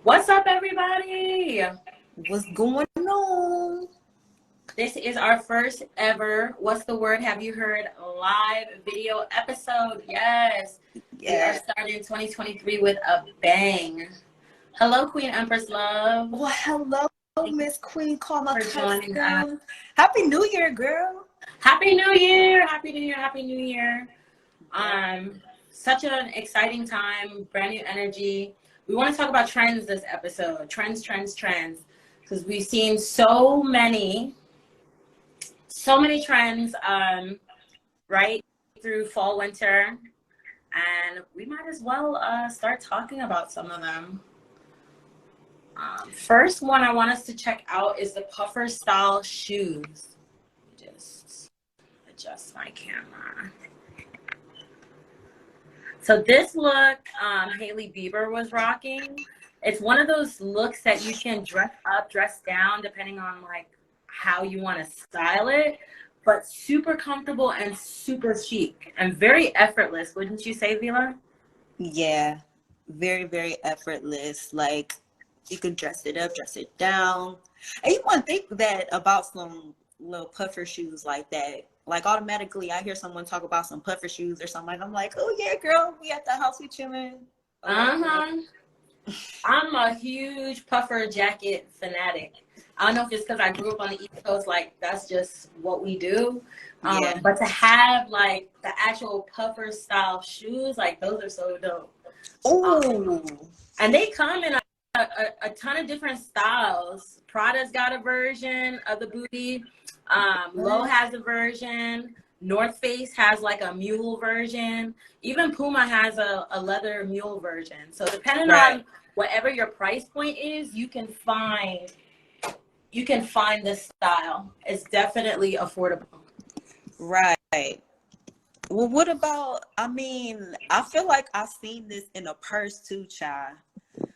What's up, everybody? What's going on? This is our first ever What's the Word Have You Heard live video episode. Yes, we are starting 2023 with a bang. Hello, Queen Empress Love. Well, hello, Miss Queen Karma for joining us. Happy New Year, girl. Happy New Year. Happy New Year. Happy New Year. Such an exciting time, brand new energy. We want to talk about trends this episode. Trends. Because we've seen so many trends right through fall, winter. And we might as well start talking about some of them. First one I want us to check out is the puffer style shoes. Just adjust my camera. So this look, Hailey Bieber was rocking. It's one of those looks that you can dress up, dress down, depending on like how you want to style it, but super comfortable and super chic and very effortless. Wouldn't you say, Vila? Yeah, very, very effortless. Like you could dress it up, dress it down. And you want to think that about some little puffer shoes like that. Like automatically I hear someone talk about some puffer shoes or something. I'm like, oh yeah, girl, we at the house, we chilling. I'm a huge puffer jacket fanatic. I don't know if it's because I grew up on the East Coast, like that's just what we do. But to have like the actual puffer style shoes, like those are so dope. And they come in a ton of different styles. Prada's got a version of the booty. Low has a version. North Face has like a mule version. Even Puma has a leather mule version. So depending on whatever your price point is, you can find the style. It's definitely affordable. Right. Well, what about, I feel like I've seen this in a purse too, child.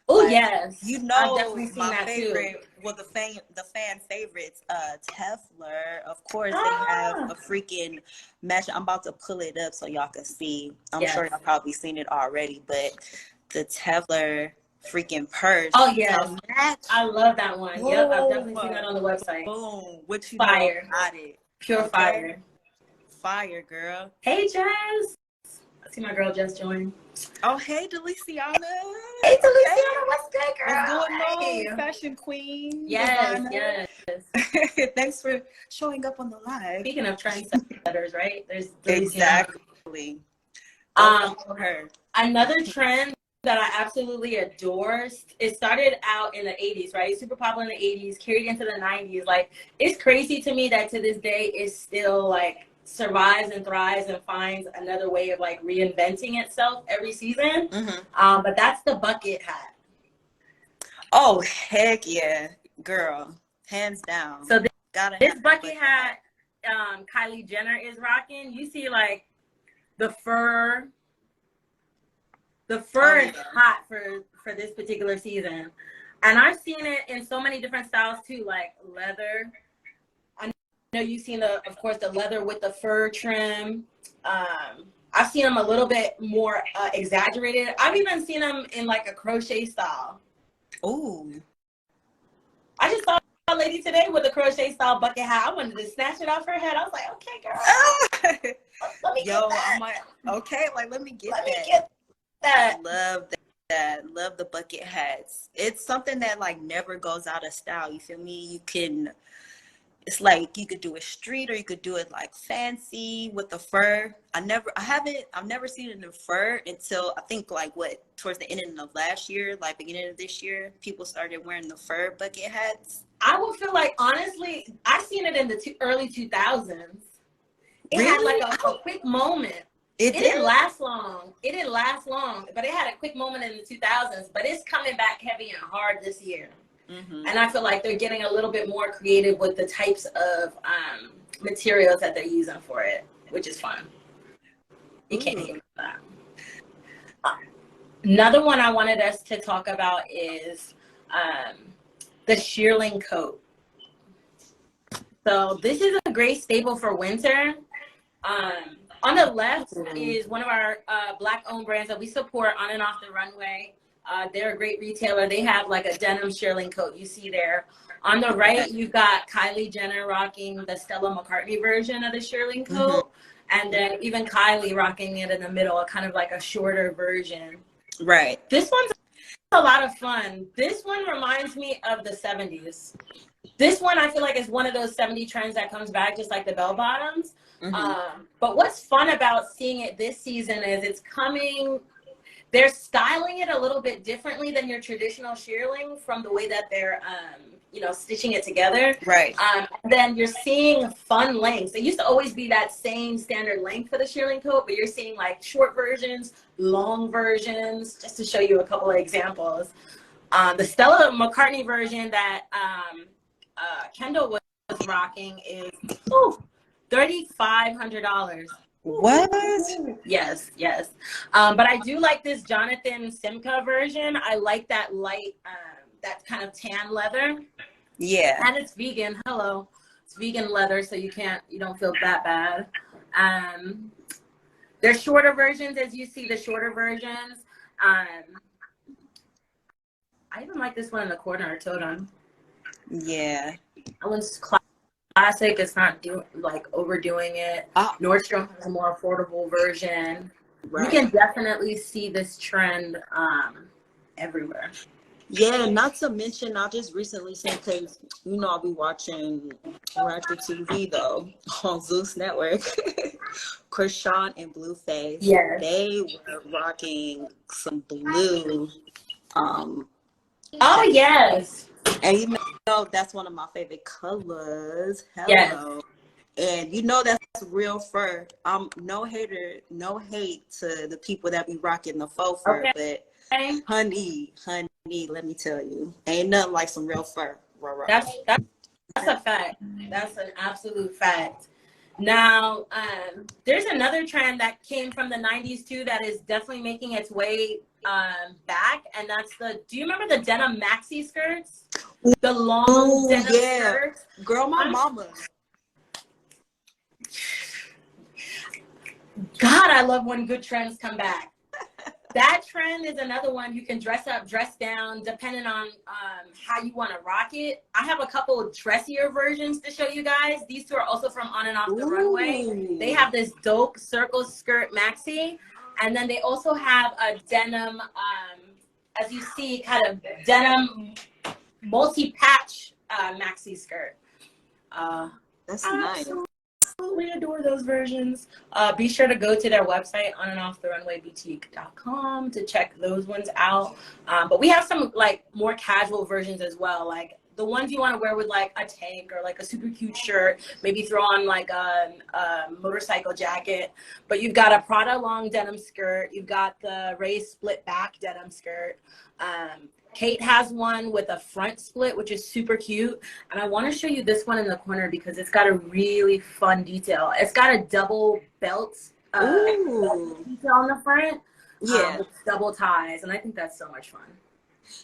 Oh, like, yes. You know, I've definitely seen my that favorite, too. well, the fan favorites, Tefler. Of course, they have a freaking match. I'm about to pull it up so y'all can see. I'm sure y'all probably seen it already, but the Tefler freaking purse. Oh, yes. I love that one. Whoa. Yep, I've definitely seen that on the website. Boom. What you fire. know about it? Pure fire. Fire, girl. Hey, Jazz. I see my girl Jazz join. Oh, hey, Deliciana. Hey, Deliciana. What's good, girl? What's going on, fashion queen? Yes. Thanks for showing up on the live. Speaking of trendsetters, right? There's exactly. Another trend that I absolutely adore. It started out in the 80s, right? Super popular in the 80s, carried into the 90s. Like, it's crazy to me that to this day it's still like survives and thrives and finds another way of like reinventing itself every season. But that's the bucket hat. Oh, heck yeah, girl. Hands down. So this bucket hat, Kylie Jenner is rocking. You see like the fur. The fur is hot for this particular season. And I've seen it in so many different styles too, like leather. I know you've seen, of course, the leather with the fur trim. I've seen them a little bit more exaggerated. I've even seen them in like a crochet style. Ooh. I just saw a lady today with a crochet style bucket hat. I wanted to snatch it off her head. I was like, okay, girl. Let me get that. I'm like, okay, like, let me get that. Love that. Love the bucket hats. It's something that like never goes out of style. You feel me? It's like you could do it street or you could do it like fancy with the fur. I've never seen it in fur until I think like towards the end of last year, like beginning of this year, people started wearing the fur bucket hats. I would feel like, honestly, I seen it in the early 2000s. It really? had like a quick moment. It didn't last long. But it had a quick moment in the 2000s. But it's coming back heavy and hard this year. And I feel like they're getting a little bit more creative with the types of materials that they're using for it, which is fun. You can't hate that. Another one I wanted us to talk about is the shearling coat. So this is a great staple for winter. On the left is one of our Black-owned brands that we support on and off the runway. They're a great retailer. They have like a denim shearling coat you see there. On the right, you've got Kylie Jenner rocking the Stella McCartney version of the shearling coat. And then even Kylie rocking it in the middle, kind of like a shorter version. Right. This one's a lot of fun. This one reminds me of the 70s. This one I feel like is one of those 70 trends that comes back, just like the bell bottoms. But what's fun about seeing it this season is it's coming, they're styling it a little bit differently than your traditional shearling from the way that they're, you know, stitching it together. Right. Then you're seeing fun lengths. It used to always be that same standard length for the shearling coat, but you're seeing like short versions, long versions, just to show you a couple of examples. The Stella McCartney version that Kendall was rocking is $3,500. What? Yes, yes. But I do like this Jonathan Simca version. I like that light, that kind of tan leather. Yeah. And it's vegan. Hello. It's vegan leather, so you don't feel that bad. There's shorter versions, as you see the shorter versions. I even like this one in the corner I toed on. Yeah. That one's classic. It's not overdoing it. Nordstrom has a more affordable version. Right. You can definitely see this trend everywhere. Yeah, not to mention, I just recently seen, because, you know, I'll be watching Ratchet TV, though, on Zeus Network. Krishan and Blueface. Yes. They were rocking some blue. Oh, yes. And you know, that's one of my favorite colors. Hello. Yes. And you know that's real fur. No hater, no hate to the people that be rocking the faux fur, but honey, let me tell you, ain't nothing like some real fur. That's a fact. That's an absolute fact. Now, there's another trend that came from the 90s too that is definitely making its way back, and that's do you remember the denim maxi skirts? The long denim skirts? Girl, my mama. God, I love when good trends come back. That trend is another one. You can dress up, dress down, depending on how you want to rock it. I have a couple of dressier versions to show you guys. These two are also from On and Off the Runway. They have this dope circle skirt maxi. And then they also have a denim, as you see, kind of denim multi-patch maxi skirt. That's nice. Absolutely adore those versions. Be sure to go to their website, onandofftheRunwayBoutique.com, to check those ones out. But we have some like more casual versions as well, like the ones you want to wear with like a tank or like a super cute shirt, maybe throw on like a motorcycle jacket. But you've got a Prada long denim skirt, you've got the Ray split back denim skirt. Kate has one with a front split, which is super cute. And I want to show you this one in the corner because it's got a really fun detail. It's got a double belt detail on the front. Yeah. With double ties. And I think that's so much fun.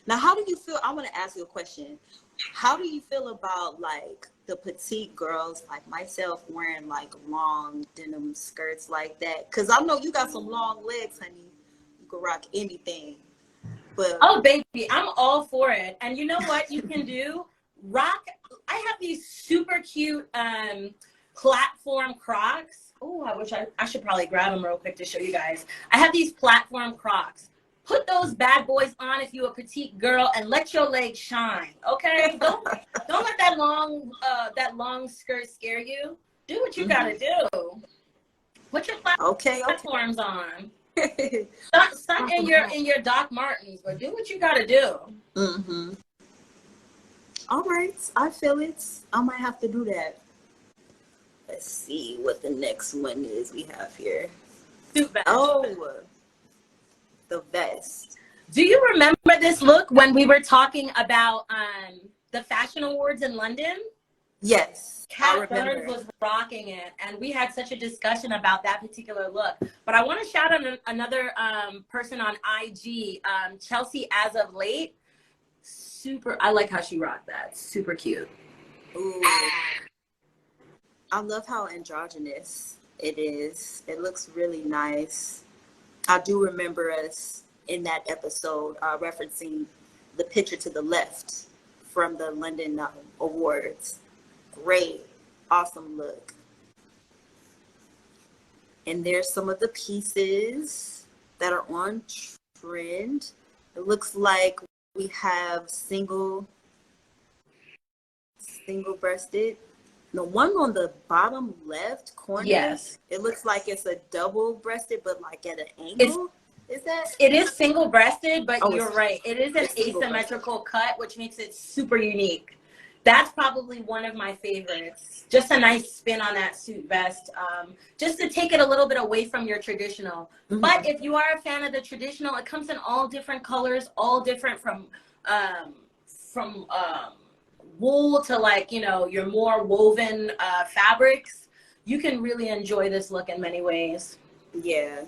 Now, how do you feel? I want to ask you a question. How do you feel about like the petite girls like myself wearing like long denim skirts like that? Because I know you got some long legs, honey. You can rock anything. But oh, baby, I'm all for it. And you know what you can do? Rock. I have these super cute platform Crocs. Oh, I should probably grab them real quick to show you guys. I have these platform Crocs. Put those bad boys on if you're a petite girl and let your legs shine. Okay? Don't let that long skirt scare you. Do what you gotta do. Put your platforms on. Some in your Doc Martens, but do what you gotta do. All right, I feel it. I might have to do that. Let's see what the next one is we have here. Oh, the vest. Do you remember this look when we were talking about the Fashion Awards in London? Yes, Kat Burns was rocking it, and we had such a discussion about that particular look. But I want to shout out another person on IG, Chelsea As of Late. I like how she rocked that. Super cute. Ooh. I love how androgynous it is. It looks really nice. I do remember us in that episode, referencing the picture to the left from the London Awards. Great, awesome look. And there's some of the pieces that are on trend. It looks like we have single-breasted. The one on the bottom left corner, yes, it looks like it's a double-breasted, but like at an angle. It is single-breasted, but you're right. It is an asymmetrical cut, which makes it super unique. That's probably one of my favorites. Just a nice spin on that suit vest, just to take it a little bit away from your traditional. Mm-hmm. But if you are a fan of the traditional, it comes in all different colors, all different from wool to, like, you know, your more woven fabrics. You can really enjoy this look in many ways. Yeah.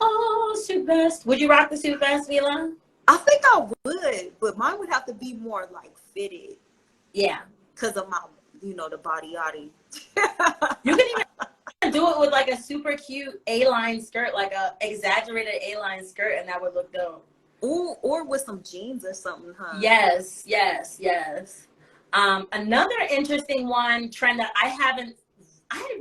Oh, suit vest. Would you rock the suit vest, Vila? I think I would, but mine would have to be more like fitted. Yeah. Because of my, you know, the body yachty. You can even do it with like a super cute A-line skirt, like a exaggerated A-line skirt, and that would look dope. Ooh, or with some jeans or something, huh? Yes. Another interesting trend that I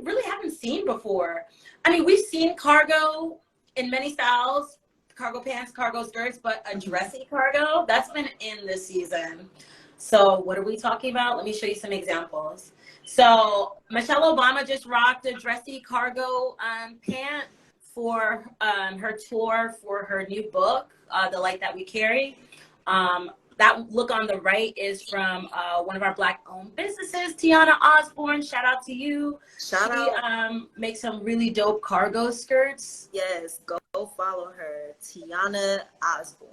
really haven't seen before. I mean, we've seen cargo in many styles, cargo pants, cargo skirts, but a dressy cargo, that's been in this season. So what are we talking about? Let me show you some examples. So Michelle Obama just rocked a dressy cargo pant for her tour for her new book, The Light That We Carry. That look on the right is from one of our Black-owned businesses, Tiana Osborne. Shout out to you. She makes some really dope cargo skirts. Yes, go follow her, Tiana Osborne.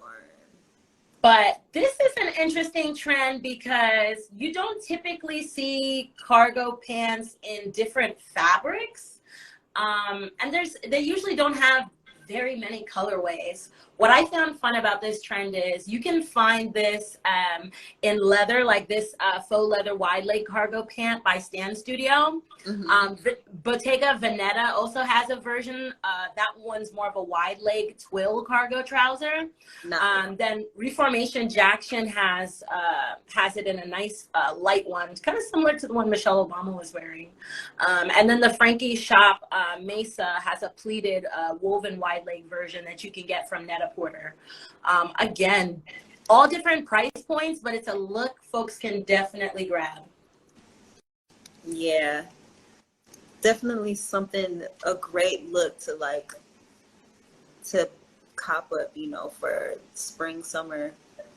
But this is an interesting trend because you don't typically see cargo pants in different fabrics. And they usually don't have very many colorways. What I found fun about this trend is you can find this in leather, like this faux leather wide leg cargo pant by Stan Studio. Mm-hmm. Bottega Veneta also has a version. That one's more of a wide leg twill cargo trouser. Then Reformation Jackson has it in a nice light one, kind of similar to the one Michelle Obama was wearing. And then the Frankie shop Mesa has a pleated woven wide leg version that you can get from Netta Porter. Again, all different price points, but it's a look folks can definitely grab. Yeah, definitely a great look to cop up, you know, for spring, summer.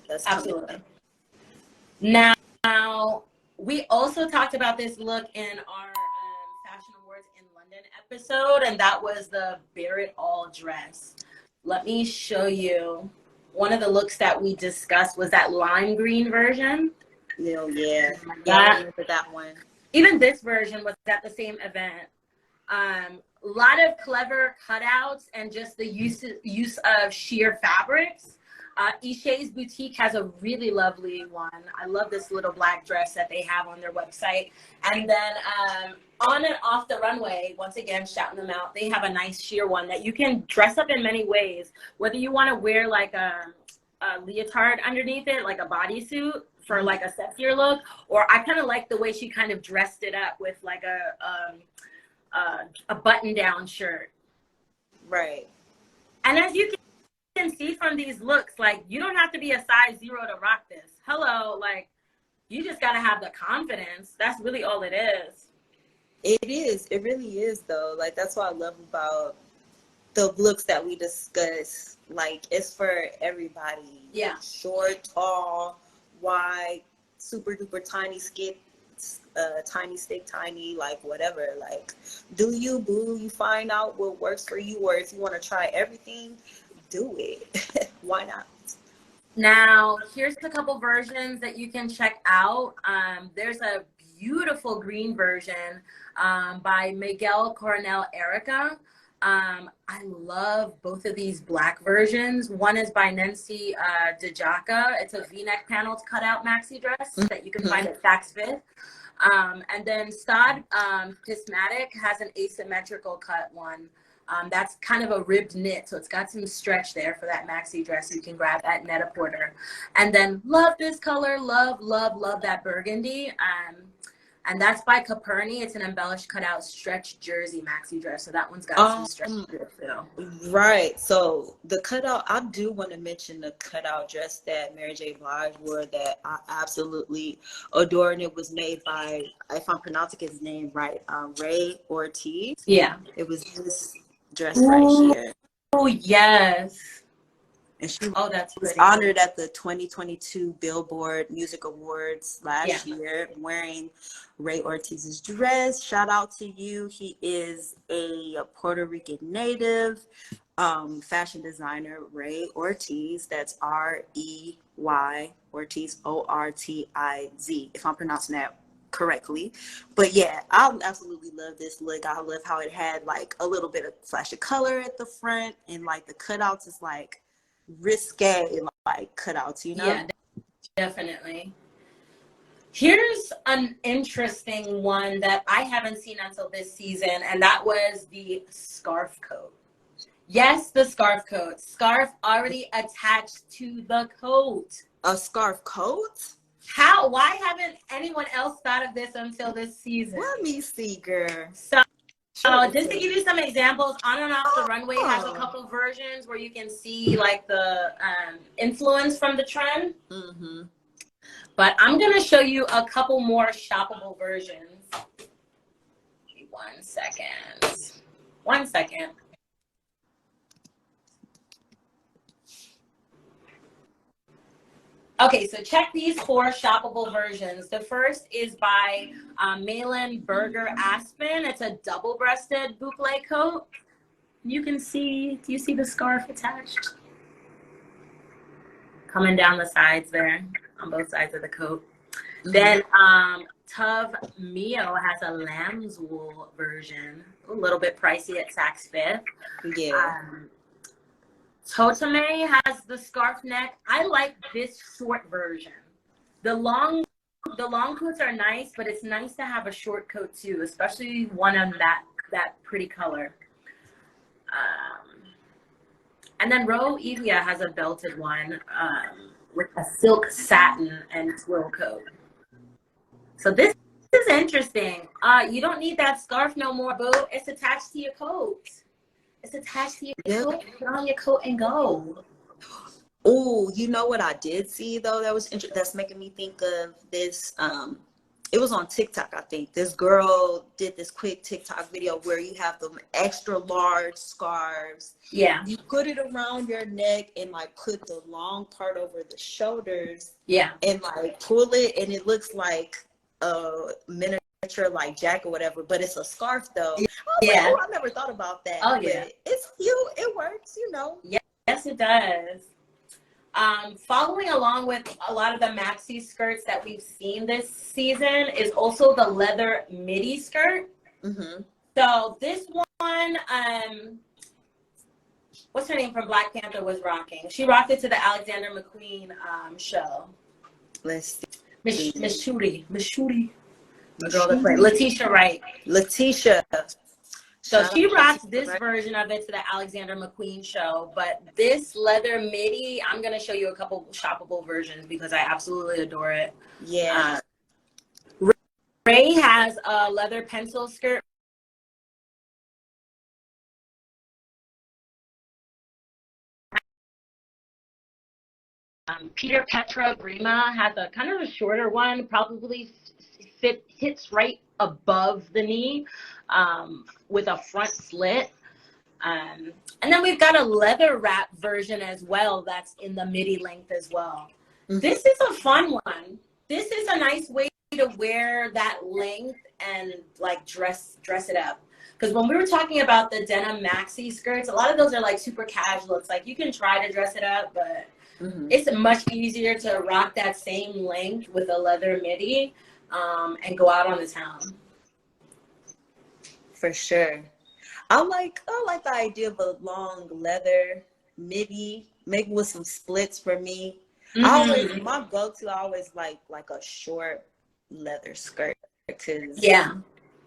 That's absolutely. Now, we also talked about this look in our Fashion Awards in London episode, and that was the Bear It All dress. Let me show you. One of the looks that we discussed was that lime green version. Oh, yeah. I remember that one. Even this version was at the same event. A lot of clever cutouts and just the use of sheer fabrics. Ishé's Boutique has a really lovely one. I love this little black dress that they have on their website. And then on and off the runway, once again, shouting them out, they have a nice sheer one that you can dress up in many ways. Whether you want to wear like a leotard underneath it, like a bodysuit for like a sexier look, or I kind of like the way she kind of dressed it up with like a button-down shirt. Right. And as you can see from these looks, like, you don't have to be a size 0 to rock this. Hello, like, you just got to have the confidence. That's really all it is. It is. It really is, though. Like, that's what I love about the looks that we discuss. Like, it's for everybody. Yeah. Short, tall, wide, super duper tiny skip, tiny stick, tiny, like whatever. Like, do you, boo, you find out what works for you, or if you want to try everything, do it. Why not? Now, here's a couple versions that you can check out. There's a beautiful green version by Miguel Coronel Erica. I love both of these black versions. One is by Nancy Dejaka. It's a V-neck paneled cutout maxi dress that you can find at Saks Fifth. And then Stad Pismatic has an asymmetrical cut one. That's kind of a ribbed knit, so it's got some stretch there for that maxi dress. You can grab that net-a-porter. And then love this color, love that burgundy. And that's by Caperni. It's an embellished cutout stretch jersey maxi dress. So that one's got some stretch too. Right. So the cutout, I do want to mention the cutout dress that Mary J. Blige wore that I absolutely adore. And it was made by, if I'm pronouncing his name right, Ray Ortiz. Yeah. It was this dress right here. Oh, yes. And she that's was honored at the 2022 Billboard Music Awards last year wearing Ray Ortiz's dress. Shout out to you. He is a Puerto Rican native fashion designer, Ray Ortiz. That's R-E-Y, Ortiz, O-R-T-I-Z, if I'm pronouncing that correctly. But yeah, I absolutely love this look. I love how it had like a little bit of flash of color at the front, and like the cutouts is like risque, like cutouts, you know? Yeah, definitely. Here's an interesting one that I haven't seen until this season, and that was the scarf coat. Yes, the scarf coat. Scarf already attached to the coat. A scarf coat? How? Why haven't anyone else thought of this until this season? Let me see, girl. So just to give you some examples, On and Off the Runway has a couple versions where you can see like the influence from the trend. Mm-hmm. But I'm going to show you a couple more shoppable versions. 1 second. 1 second. Okay, so check these 4 shoppable versions. The first is by Malin Berger Aspen. It's a double-breasted boucle coat. You can see, do you see the scarf attached? Coming down the sides there, on both sides of the coat. Mm-hmm. Then Tove Mio has a lamb's wool version. A little bit pricey at Saks Fifth. Yeah. Toteme has the scarf neck. I like this short version. The long coats are nice, but it's nice to have a short coat too, especially one on that pretty color. And then Ro Evia has a belted one with a silk satin and twill coat. So this is interesting. You don't need that scarf no more, boo. It's attached to your coat. It's attached to your coat. Put on your coat and go. Oh, you know what I did see though? That was that's making me think of this. It was on TikTok, I think. This girl did this quick TikTok video where you have them extra large scarves. Yeah. You put it around your neck and like put the long part over the shoulders. Yeah. And like pull it, and it looks like a miniature like jacket or whatever, but it's a scarf though. Yeah. Like, oh, I never thought about that. Oh yeah. It's cute. It works, you know. Yeah. Yes, it does. Following along with a lot of the maxi skirts that we've seen this season is also the leather midi skirt. Mm-hmm. So this one, what's her name from Black Panther was rocking. She rocked it to the Alexander McQueen show. Let's see. Miss Shooty. The girl that played Letitia Wright. Letitia. So she rocked this version of it to the Alexander McQueen show, but this leather midi, I'm going to show you a couple shoppable versions because I absolutely adore it. Yeah. Ray has a leather pencil skirt. Peter Petra Grima has a kind of a shorter one, probably hits right above the knee with a front slit. And then we've got a leather wrap version as well that's in the midi length as well. Mm-hmm. This is a fun one. This is a nice way to wear that length and like dress it up. Because when we were talking about the denim maxi skirts, a lot of those are like super casual. It's like you can try to dress it up, but it's much easier to rock that same length with a leather midi and go out on the town. For sure. I like the idea of a long leather midi, maybe with some splits for me. Mm-hmm. My go-to, I always like a short leather skirt because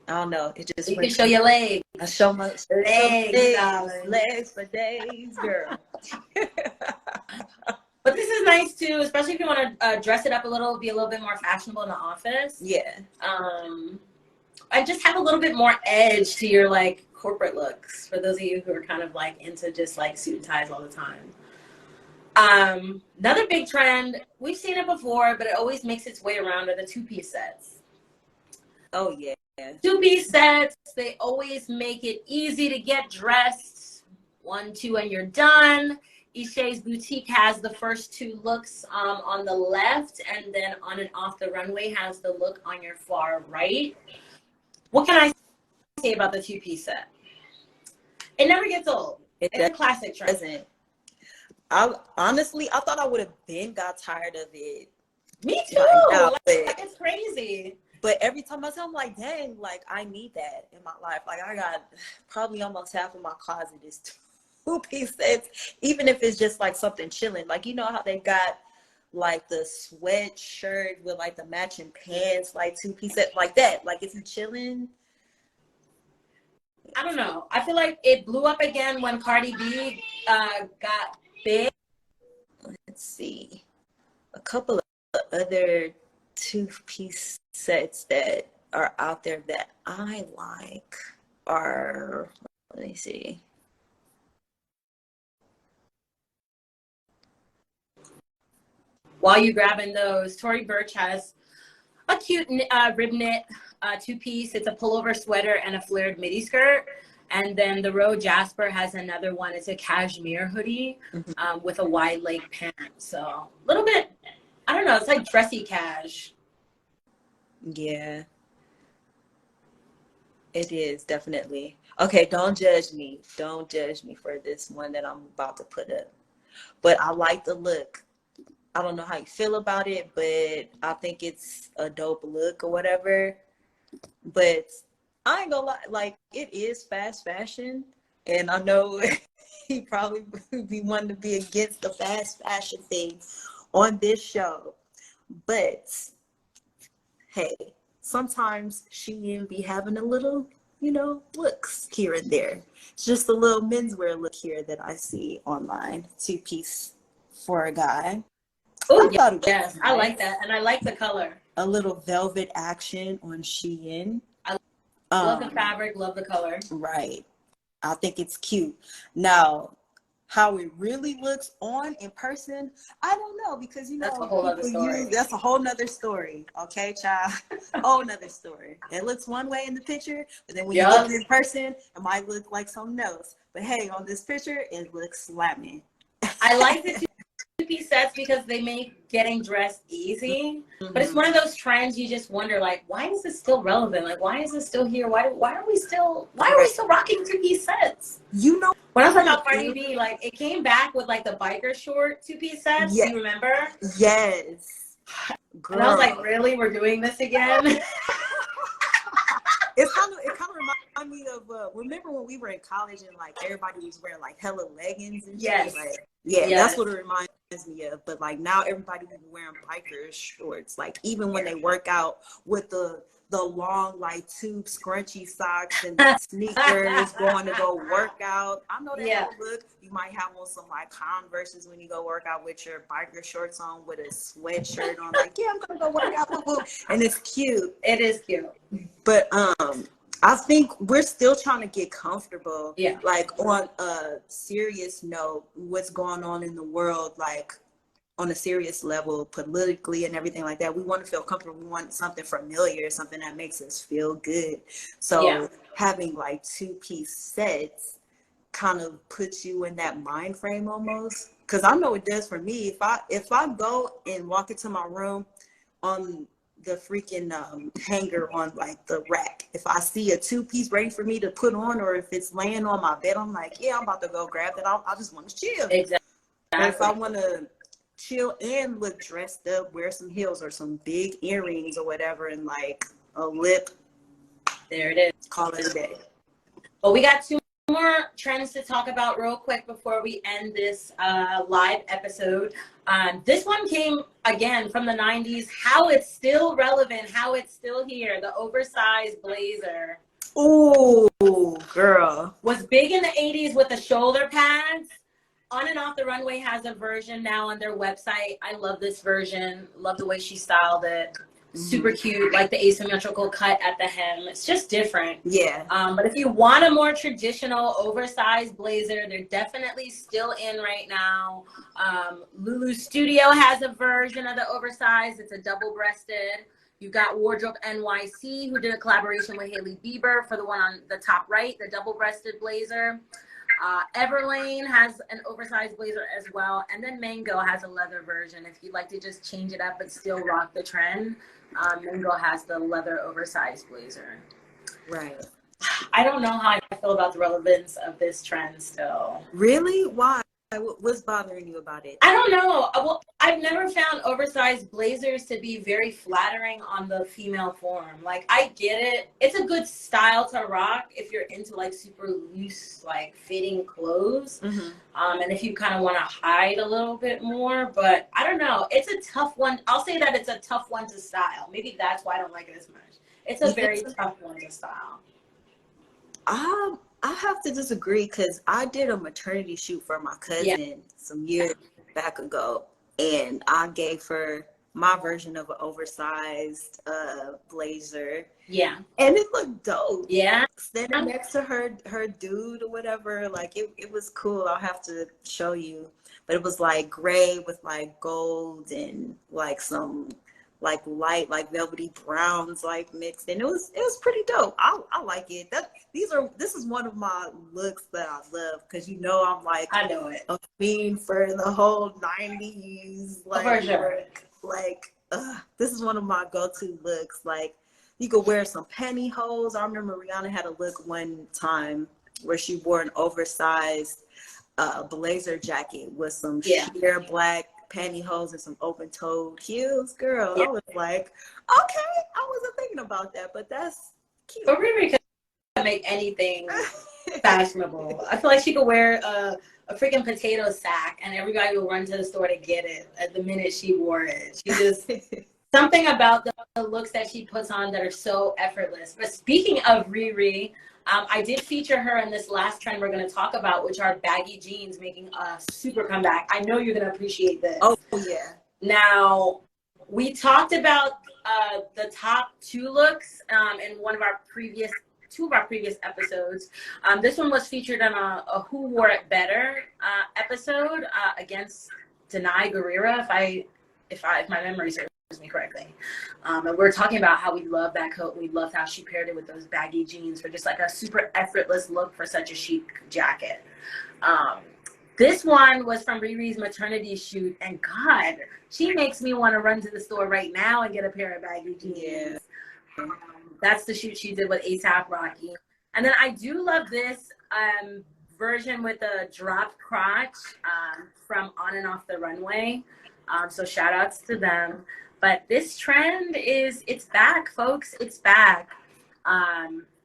I don't know. It just You can show your legs. I show my Legs, legs for days, girl. But this is nice too, especially if you want to dress it up a little, be a little bit more fashionable in the office. Yeah. I just have a little bit more edge to your like corporate looks for those of you who are kind of like into just like suit and ties all the time. Another big trend, we've seen it before, but it always makes its way around, are the two-piece sets. Oh yeah. Two-piece sets, they always make it easy to get dressed. 1, 2, and you're done. Ishe's Boutique has the first 2 looks on the left, and then on and off the runway has the look on your far right. What can I say about the two-piece set? It never gets old. It's a classic trend. Doesn't. I honestly, I thought I would have got tired of it. Me too. Now, like, it's crazy. But every time I tell, I'm like, dang, like I need that in my life. Like I got probably almost half of my closet is two-piece sets, even if it's just like something chilling. Like, you know how they got like the sweatshirt with like the matching pants, like two-piece set like that. Like if you're chilling. I don't know. I feel like it blew up again when Cardi B got big. Let's see. A couple of other two-piece sets that are out there that I like are, let me see. While you're grabbing those, Tory Burch has a cute rib knit two-piece. It's a pullover sweater and a flared midi skirt. And then the Roe Jasper has another one. It's a cashmere hoodie with a wide leg pant. So a little bit, I don't know, it's like dressy cash. Yeah. It is, definitely. Okay, don't judge me. Don't judge me for this one that I'm about to put up. But I like the look. I don't know how you feel about it, but I think it's a dope look or whatever. But I ain't gonna lie, like it is fast fashion, and I know he probably would be wanting to be against the fast fashion thing on this show. But hey, sometimes Shein be having a little, you know, looks here and there. It's just a little menswear look here that I see online. Two-piece for a guy. Oh, yes, nice. I like that. And I like the color. A little velvet action on Shein. I love the fabric, love the color. Right. I think it's cute. Now, how it really looks on in person, I don't know, because you know that's a whole other story. That's a whole nother story. Okay, child. Whole nother story. It looks one way in the picture, but then when you look in person, it might look like something else. But hey, on this picture, it looks slamming. I like the two-piece sets because they make getting dressed easy. But it's one of those trends you just wonder, like, why is this still relevant? Like, why is this still here? Why are we still rocking two-piece sets? You know, when I was talking about Cardi B, like it came back with like the biker short two-piece sets. Yes. Do you remember? Yes. Girl. And I was like, really? We're doing this again? It kind of reminds me of remember when we were in college and like everybody was wearing like hella leggings and shit? Like, that's what it reminds me of. But like now everybody be wearing biker shorts. Like even when they work out with the long like tube scrunchy socks and sneakers going to go work out. I know that look. You might have on some like Converses when you go work out with your biker shorts on with a sweatshirt on. Like, yeah, I'm gonna go work out, and it's cute. It is cute. But I think we're still trying to get comfortable. Yeah. Like on a serious note, what's going on in the world, like on a serious level, politically and everything like that. We want to feel comfortable. We want something familiar, something that makes us feel good. So having like two-piece sets kind of puts you in that mind frame almost. Because I know it does for me. If I go and walk into my room on the freaking hanger on like the rack, if I see a two-piece ready for me to put on, or if it's laying on my bed, I'm like, yeah, I'm about to go grab it. I just want to chill. Exactly. But if I want to chill and look dressed up, wear some heels or some big earrings or whatever, and like a lip, there it is. Call it a day. Well, we got 2 more trends to talk about real quick before we end this live episode. This one came again from the 90s. How it's still relevant, how it's still here. The oversized blazer. Ooh, girl. Was big in the 80s with the shoulder pads. On and Off the Runway has a version now on their website. I love this version. Love the way she styled it. Super cute, like the asymmetrical cut at the hem. It's just different. Yeah. But if you want a more traditional oversized blazer, they're definitely still in right now. Lulu Studio has a version of the oversized. It's a double-breasted. You got Wardrobe NYC, who did a collaboration with Hailey Bieber for the one on the top right, the double-breasted blazer. Everlane has an oversized blazer as well. And then Mango has a leather version. If you'd like to just change it up but still rock the trend, Mango has the leather oversized blazer. Right. I don't know how I feel about the relevance of this trend still. Really? Why? What's bothering you about it? I don't know. Well, I've never found oversized blazers to be very flattering on the female form. Like, I get it. It's a good style to rock if you're into like super loose, like fitting clothes. And if you kind of want to hide a little bit more, but I don't know. It's a tough one. I'll say that it's a tough one to style. Maybe that's why I don't like it as much. It's a very tough one to style. I have to disagree because I did a maternity shoot for my cousin some years back ago, and I gave her my version of an oversized blazer. Yeah. And it looked dope. Yeah. Standing next to her dude or whatever, like it was cool. I'll have to show you. But it was like gray with like gold and like some like light, like velvety browns, like mixed, and it was pretty dope. I like it. This is one of my looks that I love because I'm like, I know it. A fiend for the whole 90s, like for sure. Like this is one of my go-to looks. Like you could wear some pantyhose. I remember Rihanna had a look one time where she wore an oversized blazer jacket with some sheer black pantyhose and some open-toed heels. Girl, I was like, okay, I wasn't thinking about that, but that's cute. But Riri could make anything fashionable. I feel like she could wear a freaking potato sack and everybody will run to the store to get it at the minute she wore it. She just something about the looks that she puts on that are so effortless. But speaking of Riri, I did feature her in this last trend we're going to talk about, which are baggy jeans making a super comeback. I know you're going to appreciate this. Oh, yeah. Now, we talked about the top two looks in two of our previous episodes. This one was featured on a Who Wore It Better episode against Denai Guerrera, if my memory serves me correctly. And we're talking about how we love that coat. We loved how she paired it with those baggy jeans for just like a super effortless look for such a chic jacket. This one was from Riri's maternity shoot, and God, she makes me want to run to the store right now and get a pair of baggy jeans. Yeah. That's the shoot she did with A$AP Rocky. And then I do love this version with a dropped crotch from On and Off the Runway. So shout outs to them. But this trend it's back, folks. It's back.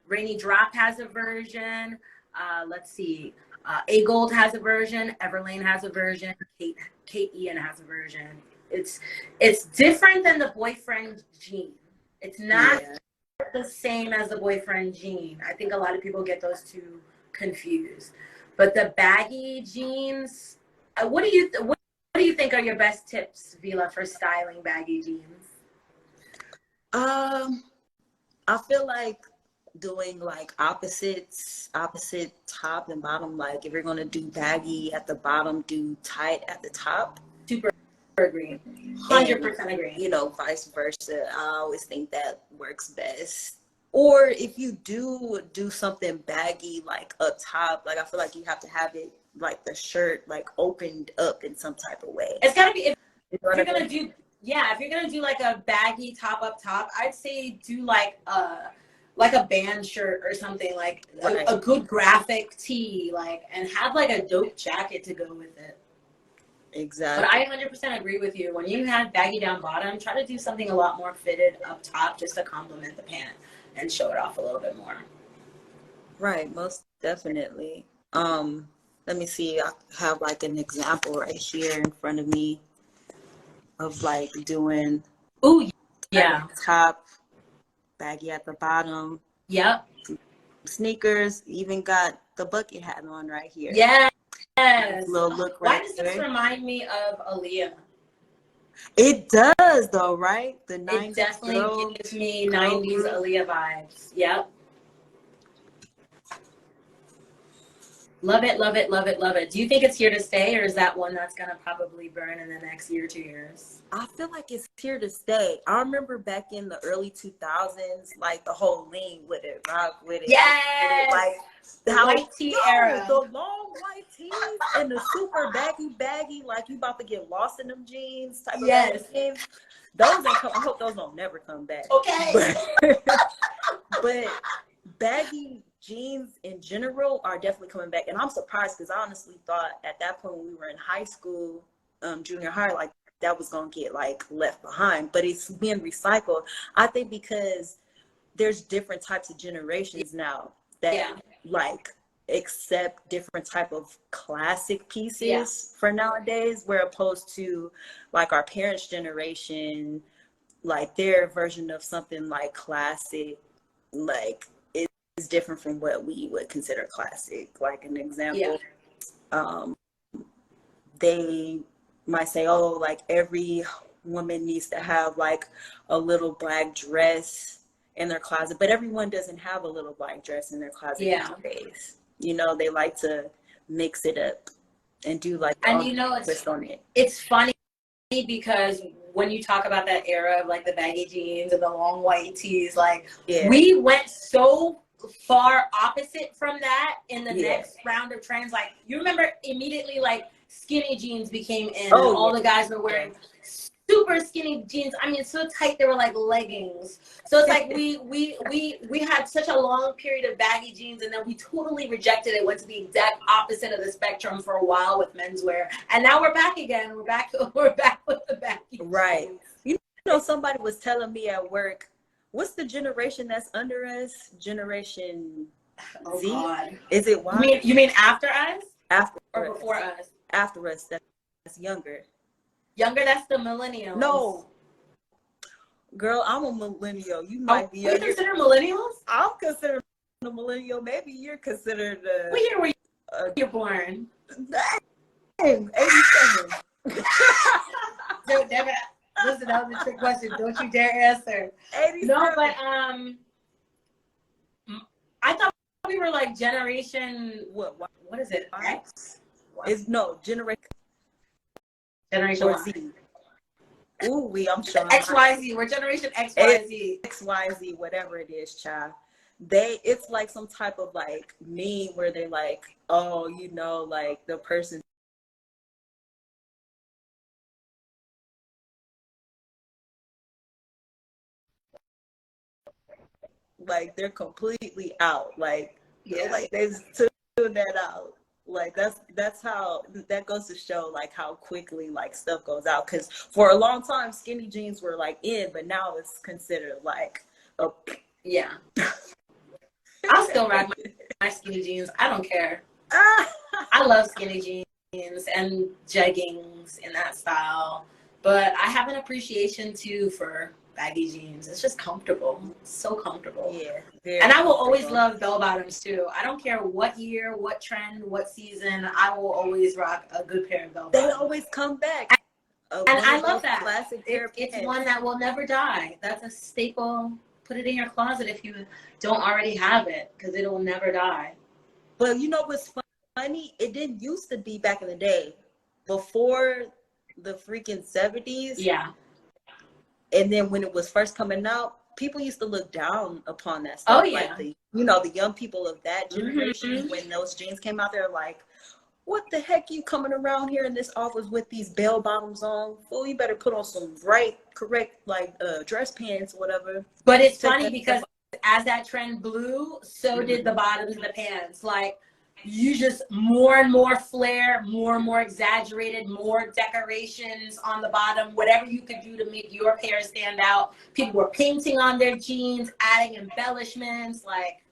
Rainy Drop has a version. Let's see. A Gold has a version. Everlane has a version. Kate Ian has a version. It's different than the boyfriend jean. It's not the same as the boyfriend jean. I think a lot of people get those two confused. But the baggy jeans, what do you think are your best tips, Vila, for styling baggy jeans? I feel like doing like opposite top and bottom. Like if you're gonna do baggy at the bottom, do tight at the top. Super agree. 100% agree. Vice versa. I always think that works best. Or if you do something baggy like up top, like I feel like you have to have it like the shirt like opened up in some type of way. It's gotta be if you're gonna do like a baggy top up top, I'd say do like a band shirt or something, like a good graphic tee, like, and have like a dope jacket to go with it. Exactly. But I 100% agree with you. When you have baggy down bottom, try to do something a lot more fitted up top just to complement the pant and show it off a little bit more. Right, most Definitely. Let me see. I have like an example right here in front of me of like doing Ooh, yeah. top, baggy at the bottom. Yep. Sneakers, even got the bucket hat on right here. Yes. Little look Why right does there. this remind me of Aaliyah? It does though, right? The 90s It definitely gives me 90s group. Aaliyah vibes. Yep. Love it, love it, love it, love it. Do you think it's here to stay, or is that one that's going to probably burn in the next year, 2 years? I feel like it's here to stay. I remember back in the early 2000s, like the whole lean with it, rock with it. Yes! Like the white tee era. The long white tees and the super baggy, like you about to get lost in them jeans type of jeans. Those ain't come. I hope those don't never come back. Okay. But baggy jeans in general are definitely coming back, and I'm surprised because I honestly thought at that point when we were in high school, junior high, like that was gonna get like left behind, but it's being recycled. I think because there's different types of generations now that like accept different type of classic pieces for nowadays, where opposed to like our parents' generation, like their version of something like classic, like is different from what we would consider classic. Like an example, they might say, oh, like every woman needs to have like a little black dress in their closet, but everyone doesn't have a little black dress in their closet these days. You know, they like to mix it up and do like twist on it. It's funny because when you talk about that era of like the baggy jeans and the long white tees, like we went so far opposite from that in the next round of trends. Like you remember immediately like skinny jeans became in. All the guys were wearing super skinny jeans. I mean, so tight they were like leggings. So it's like we had such a long period of baggy jeans, and then we totally rejected it. Went to the exact opposite of the spectrum for a while with menswear, and now we're back again. We're back with the baggy. Right. Jeans. You know, somebody was telling me at work, what's the generation that's under us? Generation Z? God. Is it Y? You mean after us? After or before us? After us. That's younger. Younger, that's the millennials. No. Girl, I'm a millennial. You might be. You consider millennials? I'm considered a millennial. Maybe you're considered what year were you born? 87. Don't never listen, that was a trick question. Don't you dare answer. 87. No, but I thought we were like generation what is it? X? Is no generation or Z. Ooh, I'm sure. XYZ. We're generation XYZ. XYZ, whatever it is, child. It's like some type of like meme where they like, oh, you know, like the person like they're completely out. Like like they tuned that out. Like that's how that goes to show like how quickly like stuff goes out, because for a long time skinny jeans were like in, but now it's considered like a I'll still rock my skinny jeans. I don't care. I love skinny jeans and jeggings in that style, but I have an appreciation too for baggy jeans. It's just comfortable. It's so comfortable. And I will always love bell bottoms too. I don't care what year, what trend, what season. I will always rock a good pair of bell bottoms. They always come back. And I love that. Classic it's one that will never die. That's a staple. Put it in your closet if you don't already have it, because it will never die. But you know what's funny? It didn't used to be back in the day. Before the freaking 70s. Yeah. And then when it was first coming out, people used to look down upon that stuff. Oh, yeah. Like the young people of that generation, when those jeans came out, they're like, what the heck you coming around here in this office with these bell bottoms on? Fool, you better put on some correct like dress pants or whatever. But it's funny because as that trend blew, so did the bottoms and the pants. Like, you just more and more flare, more and more exaggerated, more decorations on the bottom, whatever you could do to make your pair stand out. People were painting on their jeans, adding embellishments. Like,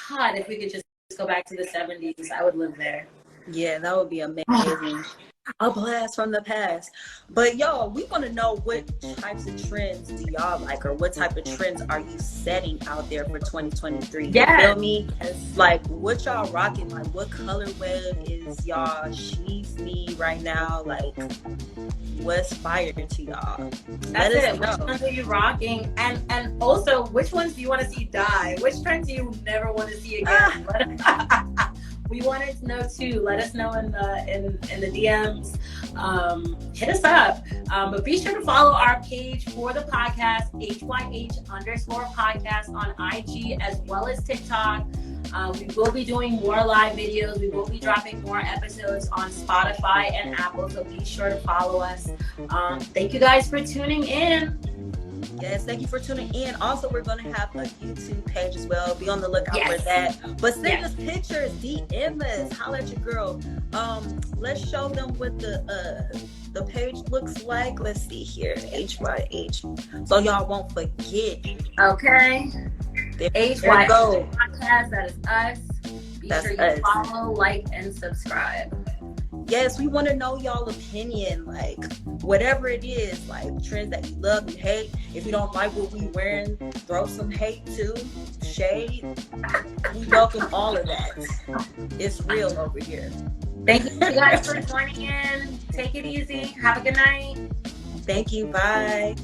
God, if we could just go back to the 70s. I would live there. Yeah, that would be amazing. A blast from the past. But y'all, we want to know what types of trends do y'all like, or what type of trends are you setting out there for 2023? Yeah. You feel me? Like, what y'all rocking? Like, what colorway is y'all sheathing right now? Like, what's fire to y'all? That's it. Which ones are you rocking? And also, which ones do you want to see die? Which trends do you never want to see again? We wanted to know too. Let us know in the DMs. Hit us up. But be sure to follow our page for the podcast, HYH_podcast on IG as well as TikTok. We will be doing more live videos. We will be dropping more episodes on Spotify and Apple. So be sure to follow us. Thank you guys for tuning in. Yes, thank you for tuning in. Also, we're going to have a YouTube page as well. Be on the lookout for that. But send us pictures, DM us, holla at your girl. Let's show them what the page looks like. Let's see here, HYH. So y'all won't forget. Okay. HYH podcast, that is us. Be That's sure you us. follow, like, and subscribe. Yes, we want to know y'all opinion, like whatever it is, like trends that you love, you hate. If you don't like what we wearing, throw some hate too, shade. We welcome all of that. It's real over here. Thank you guys for joining in. Take it easy. Have a good night. Thank you. Bye.